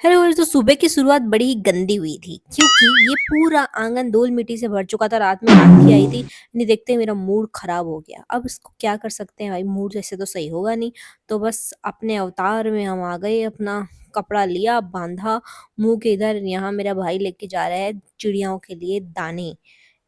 Hello guys, तो सुबह की शुरुआत बड़ी ही गंदी हुई थी क्योंकि ये पूरा आंगन धूल मिट्टी से भर चुका था। रात में आंधी आई थी, नहीं देखते ही मेरा मूड खराब हो गया। अब इसको क्या कर सकते हैं भाई, मूड जैसे तो सही होगा नहीं। तो बस अपने अवतार में हम आ गए, अपना कपड़ा लिया, बांधा मुंह के इधर। यहाँ मेरा भाई लेके जा रहा है चिड़ियाओं के लिए दाने।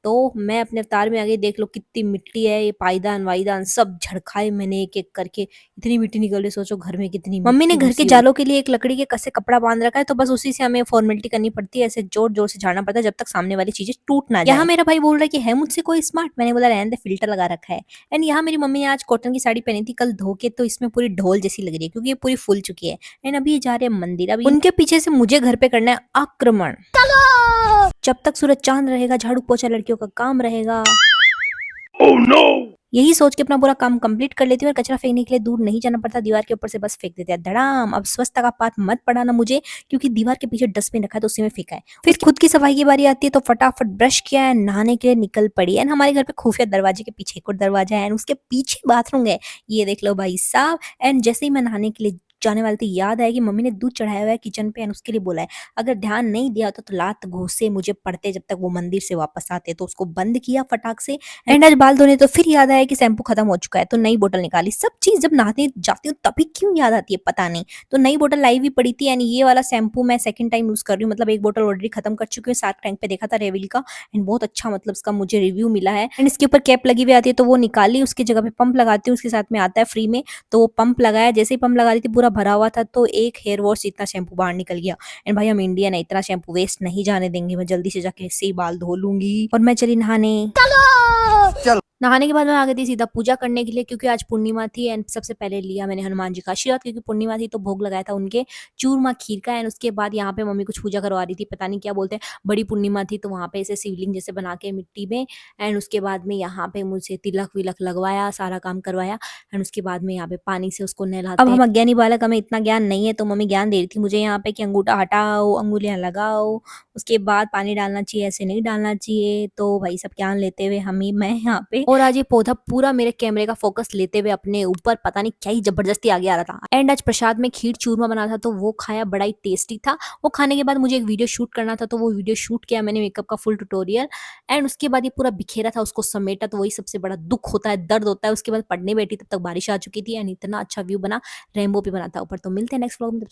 तो मैं अपने अवतार में आ गई, देख लो कितनी मिट्टी है, ये पायदान वायदान सब झड़काए मैंने एक एक करके। इतनी मिट्टी निकल रही, सोचो घर में कितनी मम्मी ने घर के जालों के लिए एक लकड़ी के कसे कपड़ा बांध रखा है, तो बस उसी से हमें फॉर्मेलिटी करनी पड़ती है। ऐसे जोर जोर से झाड़ना पड़ता है जब तक सामने वाली चीजें टूट ना जाए। यहाँ मेरा भाई बोल रहा है कि है मुझसे कोई स्मार्ट, मैंने बोला रहने दे, फिल्टर लगा रखा है। एंड यहाँ मेरी मम्मी ने आज कॉटन की साड़ी पहनी थी, कल धो के, तो इसमें पूरी ढोल जैसी लग रही है क्योंकि ये पूरी फूल चुकी है। एंड अभी ये जा रहे हैं मंदिर। अभी उनके पीछे से मुझे घर पे करना है आक्रमण। जब तक सूरज चांद रहेगा, झाड़ू पोछा लड़कियों का काम रहेगा। Oh no! यही सोच के अपना पूरा काम कंप्लीट कर लेती हूँ और कचरा फेंकने के लिए दूर नहीं जाना पड़ता, दीवार के ऊपर से बस फेंक देते हैं धड़ाम। अब स्वच्छता का पाठ मत पढ़ाना मुझे, क्योंकि दीवार के पीछे डस्टबिन रखा है तो उसी में फेंका है। फिर खुद की सफाई की बारी आती है तो फटाफट ब्रश किया है, नहाने के लिए निकल पड़ी है। हमारे घर पे खुफिया दरवाजे के पीछे एक और दरवाजा है, उसके पीछे बाथरूम है, ये देख लो भाई साहब। एंड जैसे ही मैं नहाने के लिए जाने वाली थी, याद आया कि मम्मी ने दूध चढ़ाया हुआ है किचन पे, एंड उसके लिए बोला है अगर ध्यान नहीं दिया होता तो लात घूसे मुझे पड़ते जब तक वो मंदिर से वापस आते। तो उसको बंद किया फटाक से। एंड आज बाल धोने तो फिर याद आया कि शैम्पू खत्म हो चुका है, तो नई बोतल निकाली। सब चीज जब नहाने जाती हूँ तभी क्यों याद आती है पता नहीं। तो नई बोतल लाई हुई पड़ी थी, एंड ये वाला शैम्पू मैं सेकंड टाइम यूज कर रही हूँ, मतलब एक बोतल ऑलरेडी खत्म कर चुकी हूँ। शार्क टैंक पे देखा था रेविल का, एंड बहुत अच्छा मतलब इसका मुझे रिव्यू मिला है। एंड इसके ऊपर कैप लगी हुई आती है, तो वो निकाली, उसकी जगह पे पंप लगाती हूँ, उसके साथ में आता है फ्री में। तो वो पंप लगाया, जैसे ही पंप लगा रही थी पूरा भरा हुआ था, तो एक हेयर वॉश इतना शैम्पू बाहर निकल गया। एंड भाई हम इंडियन है, इतना शैम्पू वेस्ट नहीं जाने देंगे। मैं जल्दी से जाके ऐसे ही बाल धो लूंगी और मैं चली नहाने। नहाने के बाद मैं आ गई थी सीधा पूजा करने के लिए, क्योंकि आज पूर्णिमा थी। एंड सबसे पहले लिया मैंने हनुमान जी का आशीर्वाद, क्योंकि पूर्णिमा थी तो भोग लगाया था उनके चूरमा खीर का। एंड उसके बाद यहाँ पे मम्मी कुछ पूजा करवा रही थी, पता नहीं क्या बोलते हैं, बड़ी पूर्णिमा थी तो वहाँ पे ऐसे शिवलिंग जैसे बना के मिट्टी में। एंड उसके बाद में यहाँ पे मुझे तिलक विलक लगवाया, सारा काम करवाया। एंड उसके बाद में यहाँ पे पानी से उसको नहलाते हैं। अब हम अज्ञानी बालक, हमें इतना ज्ञान नहीं है, तो मम्मी ज्ञान दे रही थी मुझे यहाँ पे कि अंगूठा हटाओ, अंगुलियां लगाओ, उसके बाद पानी डालना चाहिए, ऐसे नहीं डालना चाहिए। तो भाई सब ज्ञान लेते हुए हम ही मैं यहाँ पे, और आज ये पौधा पूरा मेरे कैमरे का फोकस लेते हुए अपने ऊपर, पता नहीं क्या ही जबरदस्ती आगे आ रहा था। एंड आज प्रसाद में खीर चूरमा बना था, तो वो खाया, बड़ा ही टेस्टी था। वो खाने के बाद मुझे एक वीडियो शूट करना था, तो वो वीडियो शूट किया मैंने, मेकअप का फुल ट्यूटोरियल। एंड उसके बाद ये पूरा बिखेरा था, उसको समेटा, तो वही सबसे बड़ा दुख होता है, दर्द होता है। उसके बाद पढ़ने बैठी तब तक बारिश आ चुकी थी, एंड इतना अच्छा व्यू बना, रेनबो भी बना था ऊपर। तो मिलते हैं नेक्स्ट व्लॉग में।